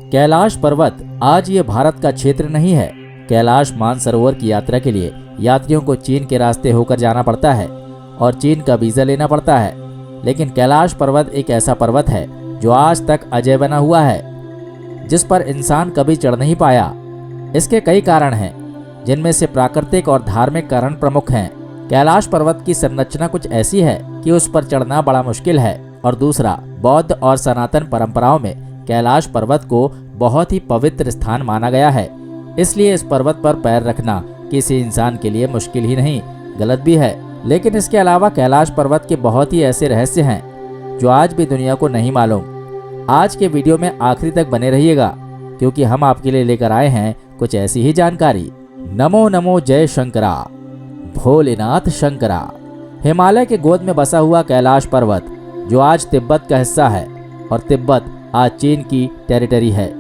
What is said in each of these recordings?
कैलाश पर्वत आज ये भारत का क्षेत्र नहीं है। कैलाश मानसरोवर की यात्रा के लिए यात्रियों को चीन के रास्ते होकर जाना पड़ता है और चीन का वीजा लेना पड़ता है। लेकिन कैलाश पर्वत एक ऐसा पर्वत है जो आज तक अजय बना हुआ है, जिस पर इंसान कभी चढ़ नहीं पाया। इसके कई कारण हैं, जिनमें से प्राकृतिक और धार्मिक कारण प्रमुख हैं। कैलाश पर्वत की संरचना कुछ ऐसी है कि उस पर चढ़ना बड़ा मुश्किल है, और दूसरा, बौद्ध और सनातन परंपराओं में कैलाश पर्वत को बहुत ही पवित्र स्थान माना गया है। इसलिए इस पर्वत पर पैर रखना किसी इंसान के लिए मुश्किल ही नहीं, गलत भी है। लेकिन इसके अलावा कैलाश पर्वत के बहुत ही ऐसे रहस्य हैं जो आज भी दुनिया को नहीं मालूम। आज के वीडियो में आखिरी तक बने रहिएगा, क्योंकि हम आपके लिए लेकर आए हैं कुछ ऐसी ही जानकारी। नमो नमो जय शंकरा, भोलेनाथ शंकरा। हिमालय के गोद में बसा हुआ कैलाश पर्वत, जो आज तिब्बत का हिस्सा है, और तिब्बत आज चीन की टेरिटरी है।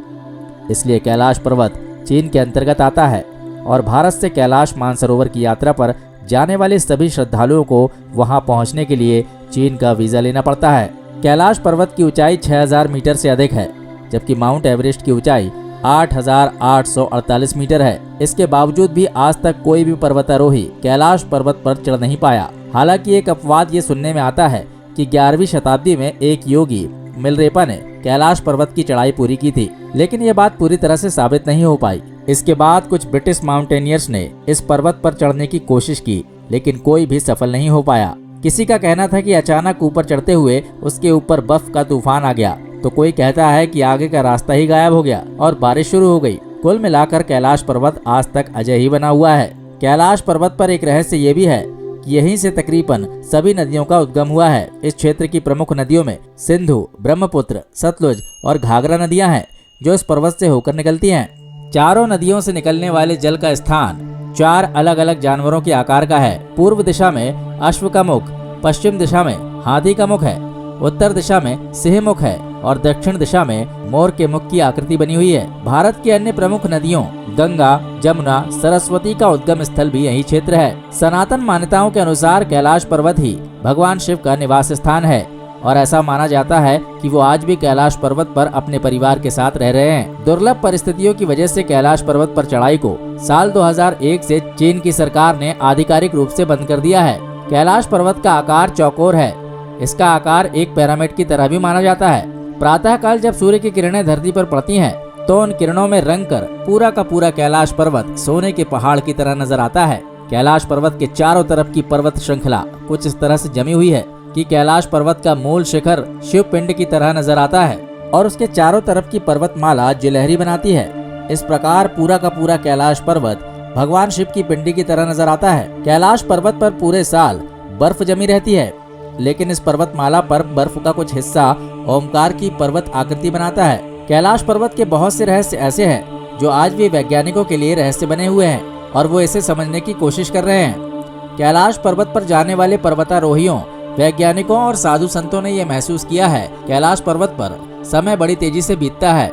इसलिए कैलाश पर्वत चीन के अंतर्गत आता है, और भारत से कैलाश मानसरोवर की यात्रा पर जाने वाले सभी श्रद्धालुओं को वहां पहुंचने के लिए चीन का वीजा लेना पड़ता है। कैलाश पर्वत की ऊंचाई 6000 मीटर से अधिक है, जबकि माउंट एवरेस्ट की ऊंचाई 8848 मीटर है। इसके बावजूद भी आज तक कोई भी पर्वतारोही कैलाश पर्वत पर चढ़ नहीं पाया। हालांकि एक अपवाद ये सुनने में आता है कि 11वीं शताब्दी में एक योगी मिलरेपा ने कैलाश पर्वत की चढ़ाई पूरी की थी, लेकिन ये बात पूरी तरह से साबित नहीं हो पाई। इसके बाद कुछ ब्रिटिश माउंटेनियर्स ने इस पर्वत पर चढ़ने की कोशिश की, लेकिन कोई भी सफल नहीं हो पाया। किसी का कहना था कि अचानक ऊपर चढ़ते हुए उसके ऊपर बर्फ का तूफान आ गया, तो कोई कहता है कि आगे का रास्ता ही गायब हो गया और बारिश शुरू हो गई। कुल मिलाकर कैलाश पर्वत आज तक अजय ही बना हुआ है। कैलाश पर्वत पर एक रहस्य ये भी है कि यहीं से तकरीबन सभी नदियों का उद्गम हुआ है। इस क्षेत्र की प्रमुख नदियों में सिंधु, ब्रह्मपुत्र, सतलुज और घाघरा नदियां हैं, जो इस पर्वत से होकर निकलती हैं। चारों नदियों से निकलने वाले जल का स्थान 4 अलग अलग जानवरों के आकार का है। पूर्व दिशा में अश्व का मुख, पश्चिम दिशा में हाथी का मुख है, उत्तर दिशा में सिंह मुख है, और दक्षिण दिशा में मोर के मुख की आकृति बनी हुई है। भारत की अन्य प्रमुख नदियों गंगा, जमुना, सरस्वती का उद्गम स्थल भी यही क्षेत्र है। सनातन मान्यताओं के अनुसार कैलाश पर्वत ही भगवान शिव का निवास स्थान है, और ऐसा माना जाता है कि वो आज भी कैलाश पर्वत पर अपने परिवार के साथ रह रहे हैं। दुर्लभ परिस्थितियों की वजह से कैलाश पर्वत पर चढ़ाई को साल 2001 से चीन की सरकार ने आधिकारिक रूप से बंद कर दिया है। कैलाश पर्वत का आकार चौकोर है। इसका आकार एक पिरामिड की तरह भी माना जाता है। प्रातः काल जब सूर्य की किरणें धरती पर पड़ती हैं, तो उन किरणों में रंग कर पूरा का पूरा कैलाश पर्वत सोने के पहाड़ की तरह नजर आता है। कैलाश पर्वत के चारों तरफ की पर्वत श्रृंखला कुछ इस तरह से जमी हुई है कि कैलाश पर्वत का मूल शिखर शिव पिंड की तरह नजर आता है, और उसके चारों तरफ की पर्वतमाला जिलहरी बनाती है। इस प्रकार पूरा का पूरा कैलाश पर्वत भगवान शिव की पिंडी की तरह नजर आता है। कैलाश पर्वत पर पूरे साल बर्फ जमी रहती है, लेकिन इस पर्वतमाला पर बर्फ का कुछ हिस्सा ओमकार की पर्वत आकृति बनाता है। कैलाश पर्वत के बहुत से रहस्य ऐसे हैं जो आज भी वैज्ञानिकों के लिए रहस्य बने हुए हैं, और वो इसे समझने की कोशिश कर रहे हैं। कैलाश पर्वत पर जाने वाले पर्वतारोहियों, वैज्ञानिकों और साधु संतों ने यह महसूस किया है, कैलाश पर्वत पर समय बड़ी तेजी से बीतता है।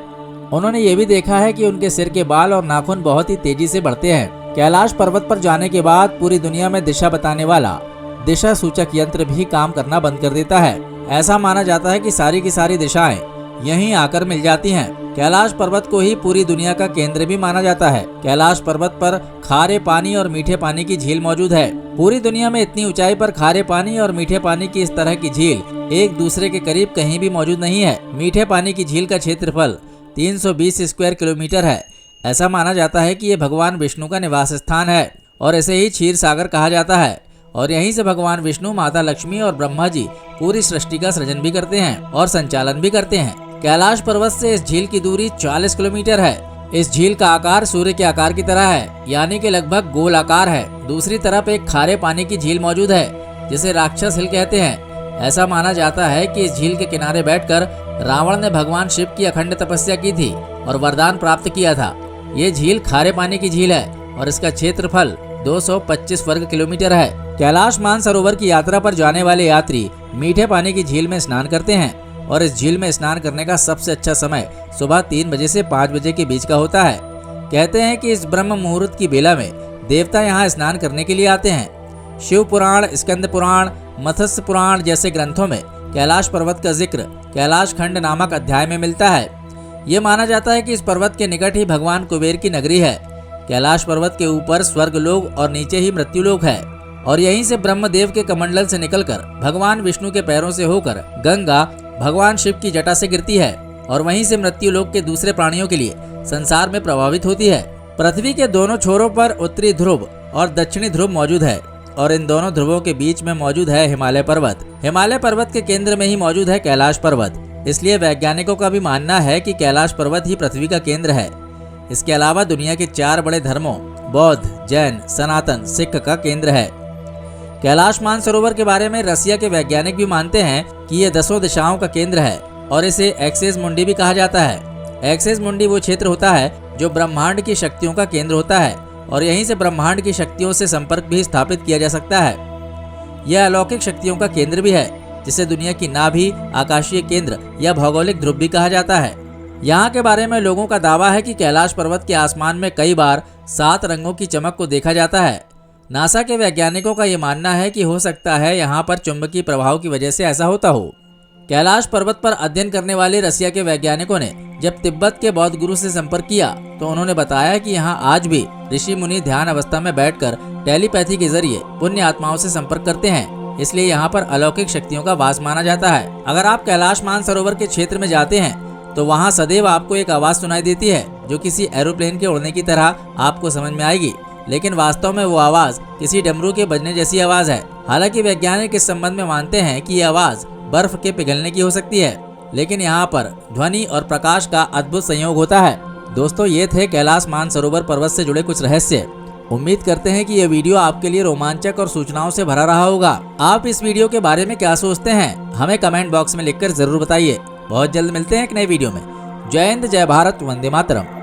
उन्होंने ये भी देखा है कि उनके सिर के बाल और नाखून बहुत ही तेजी से बढ़ते हैं। कैलाश पर्वत पर जाने के बाद पूरी दुनिया में दिशा बताने वाला दिशा सूचक यंत्र भी काम करना बंद कर देता है। ऐसा माना जाता है कि सारी की सारी दिशाएं यहीं आकर मिल जाती हैं। कैलाश पर्वत को ही पूरी दुनिया का केंद्र भी माना जाता है। कैलाश पर्वत पर खारे पानी और मीठे पानी की झील मौजूद है। पूरी दुनिया में इतनी ऊंचाई पर खारे पानी और मीठे पानी की इस तरह की झील एक दूसरे के करीब कहीं भी मौजूद नहीं है। मीठे पानी की झील का क्षेत्रफल 320 स्क्वायर किलोमीटर है। ऐसा माना जाता है कि ये भगवान विष्णु का निवास स्थान है, और इसे ही क्षीर सागर कहा जाता है, और यहीं से भगवान विष्णु, माता लक्ष्मी और ब्रह्मा जी पूरी सृष्टि का सृजन भी करते हैं और संचालन भी करते हैं। कैलाश पर्वत से इस झील की दूरी 40 किलोमीटर है। इस झील का आकार सूर्य के आकार की तरह है, यानी कि लगभग गोल आकार है। दूसरी तरफ एक खारे पानी की झील मौजूद है, जिसे राक्षस हिल कहते हैं। ऐसा माना जाता है कि इस झील के किनारे बैठकर रावण ने भगवान शिव की अखंड तपस्या की थी और वरदान प्राप्त किया था। ये झील खारे पानी की झील है, और इसका क्षेत्रफल 225 वर्ग किलोमीटर है। कैलाश मानसरोवर की यात्रा पर जाने वाले यात्री मीठे पानी की झील में स्नान करते हैं, और इस झील में स्नान करने का सबसे अच्छा समय सुबह 3 बजे से 5 बजे के बीच का होता है। कहते हैं कि इस ब्रह्म मुहूर्त की बेला में देवता यहाँ स्नान करने के लिए आते हैं। शिव पुराण, स्कंद पुराण, मत्स्य पुराण जैसे ग्रंथों में कैलाश पर्वत का जिक्र कैलाश खंड नामक अध्याय में मिलता है। ये माना जाता है कि इस पर्वत के निकट ही भगवान कुबेर की नगरी है। कैलाश पर्वत के ऊपर स्वर्ग लोक और नीचे ही मृत्यु लोक है और यहीं से ब्रह्मदेव के कमंडल से निकलकर भगवान विष्णु के पैरों से होकर गंगा भगवान शिव की जटा से गिरती है और वहीं से मृत्यु लोक के दूसरे प्राणियों के लिए संसार में प्रभावित होती है। पृथ्वी के दोनों छोरों पर उत्तरी ध्रुव और दक्षिणी ध्रुव मौजूद है और इन दोनों ध्रुवों के बीच में मौजूद है हिमालय पर्वत। हिमालय पर्वत के केंद्र में ही मौजूद है कैलाश पर्वत। इसलिए वैज्ञानिकों का भी मानना है कि कैलाश पर्वत ही पृथ्वी का केंद्र है। इसके अलावा दुनिया के 4 बड़े धर्मों बौद्ध, जैन, सनातन, सिख का केंद्र है। कैलाश मानसरोवर के बारे में रसिया के वैज्ञानिक भी मानते हैं कि ये 10 दिशाओं का केंद्र है और इसे एक्सिस मुंडी भी कहा जाता है। एक्सिस मुंडी वो क्षेत्र होता है जो ब्रह्मांड की शक्तियों का केंद्र होता है और यहीं से ब्रह्मांड की शक्तियों से संपर्क भी स्थापित किया जा सकता है। यह अलौकिक शक्तियों का केंद्र भी है जिसे दुनिया की नाभि, आकाशीय केंद्र या भौगोलिक ध्रुव भी कहा जाता है। यहाँ के बारे में लोगों का दावा है कि कैलाश पर्वत के आसमान में कई बार 7 रंगों की चमक को देखा जाता है। नासा के वैज्ञानिकों का ये मानना है कि हो सकता है यहाँ पर चुंबकीय प्रभाव की वजह से ऐसा होता हो। कैलाश पर्वत पर अध्ययन करने वाले रसिया के वैज्ञानिकों ने जब तिब्बत के बौद्ध गुरु से संपर्क किया तो उन्होंने बताया कि यहाँ आज भी ऋषि मुनि ध्यान अवस्था में बैठकर टेलीपैथी के जरिए पुण्य आत्माओं से संपर्क करते हैं। इसलिए यहाँ पर अलौकिक शक्तियों का वास माना जाता है। अगर आप कैलाश मानसरोवर के क्षेत्र में जाते हैं तो वहाँ सदैव आपको एक आवाज सुनाई देती है जो किसी एरोप्लेन के उड़ने की तरह आपको समझ में आएगी, लेकिन वास्तव में वो आवाज किसी डमरू के बजने जैसी आवाज है। हालांकि वैज्ञानिक इस संबंध में मानते हैं कि ये आवाज बर्फ के पिघलने की हो सकती है, लेकिन यहाँ पर ध्वनि और प्रकाश का अद्भुत संयोग होता है। दोस्तों, ये थे कैलाश मानसरोवर पर्वत से जुड़े कुछ रहस्य। उम्मीद करते हैं कि ये वीडियो आपके लिए रोमांचक और सूचनाओं से भरा रहा होगा। आप इस वीडियो के बारे में क्या सोचते हैं हमें कमेंट बॉक्स में लिखकर जरूर बताइए। बहुत जल्द मिलते हैं एक नए वीडियो में। जय हिंद, जय भारत, वंदे मातरम।